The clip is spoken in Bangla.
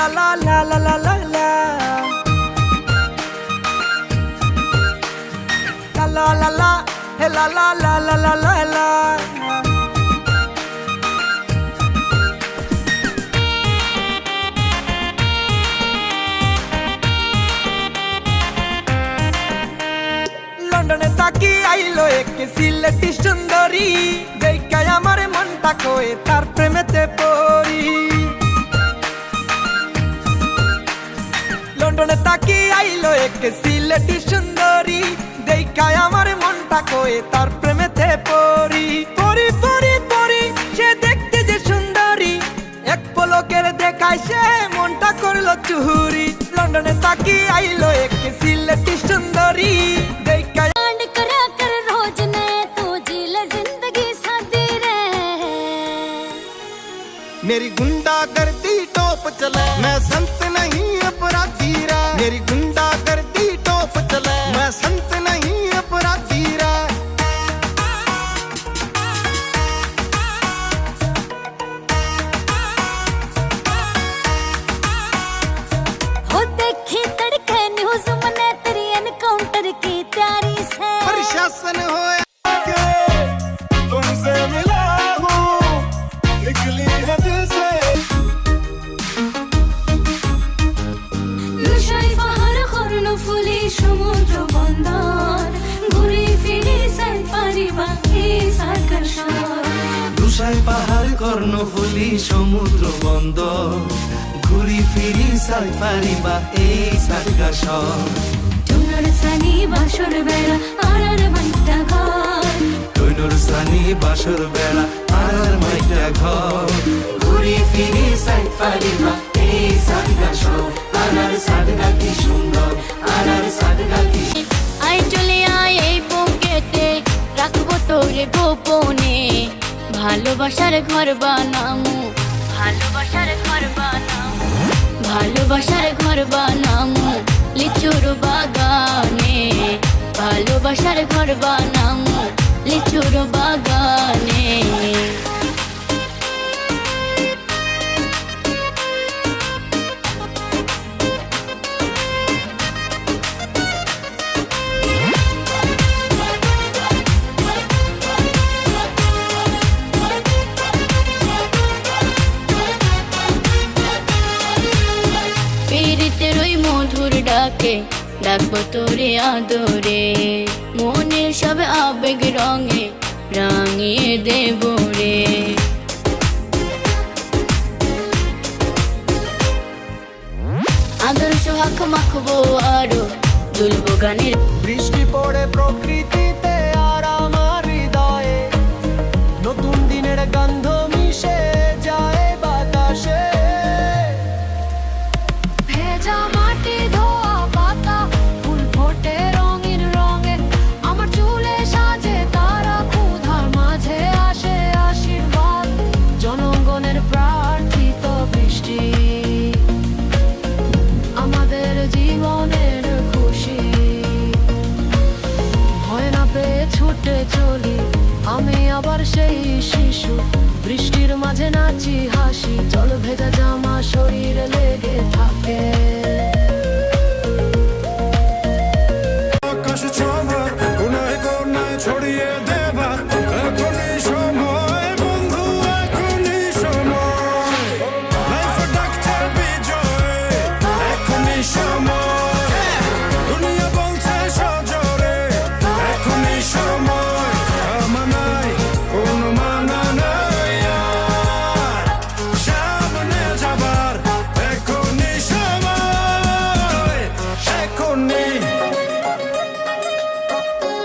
la la la la la la la la la la he la la la la la la la লন্ডনে থাকি আইলো এক সিলেটি সুন্দরী দেখায় আমার মনটা কয়ে তার প্রেমেতে পড়ি লন্ডনে থাকি আইলো এক সিলেটি সুন্দরী দেখায় আমার মনটা কয়ে তার প্রেমেতে পড়ি পড়ি পড়ি পড়ি সে দেখতে যে সুন্দরী এক পলকের দেখায় সে মনটা করলো চুরি লন্ডনে থাকি আইলো এক সিলেটি সুন্দরী দেখায় मेरी गुंडागर्दी टॉप चले मैं संत नहीं अपराधी रे मेरी गुंडागर्दी टॉप चले मैं संत नहीं अपराधी रे हो देखी तड़के न्यूज़ मने तेरी एनकाउंटर की तैयारी से प्रशासन होया तुमसे मिला हूँ निकली है दिल से লুসাই পাহাড় কর্ণফুলী সমুদ্র বন্দর ঘুরে ফিরে সাই পারিবা এই সার্কাসর লুসাই পাহাড় কর্ণফুলী সমুদ্র বন্দর ঘুরি ফিরি সাই পারিবা এই সার্কাসর টুনর সানি বাসর বেড়া আর মাইটা ঘর টুনর সানি বাসর বেড়া আর মাইটা ঘর ঘুরি ফিরি সাই পারিবা এই সার্কাসর আর সাদগা কি সুন্দর আর সাদগা কি আই চলে আয় এই বুকেতে রাখবো তোরে গোপনে ভালোবাসার ঘর বানামু ভালোবাসার ঘর বানামু ভালোবাসার ঘর বানামু লিচুর বাগানে ভালোবাসার ঘর বানামু লিচুর বাগানে পীড়িতের ওই মধুর ডাকে ডাকবো তোরে আদরে মনের সব আবেগ রঙে রাঙিয়ে দেব রে আদর সোহাগ মাখবো আরো দুলবো গানের বৃষ্টি পড়ে প্রকৃতিতে আর আমার হৃদয়ে নতুন দিনের গন্ধ মিশে যায় বাতাসে ভেজা মাটি ধোয়া পাতা ফুল ফোটে রঙিন রঙে আমার চুলে সাজে তারা ক্ষুধার মাঝে আসে আশীর্বাদ জনগণের প্রার্থিত বৃষ্টি আমাদের জীবনের খুশি ভয় না পেয়ে ছুটে চলি আমি আবার সেই শিশু বৃষ্টির মাঝে নাচি হাসি জল ভেজা জামা শরীরে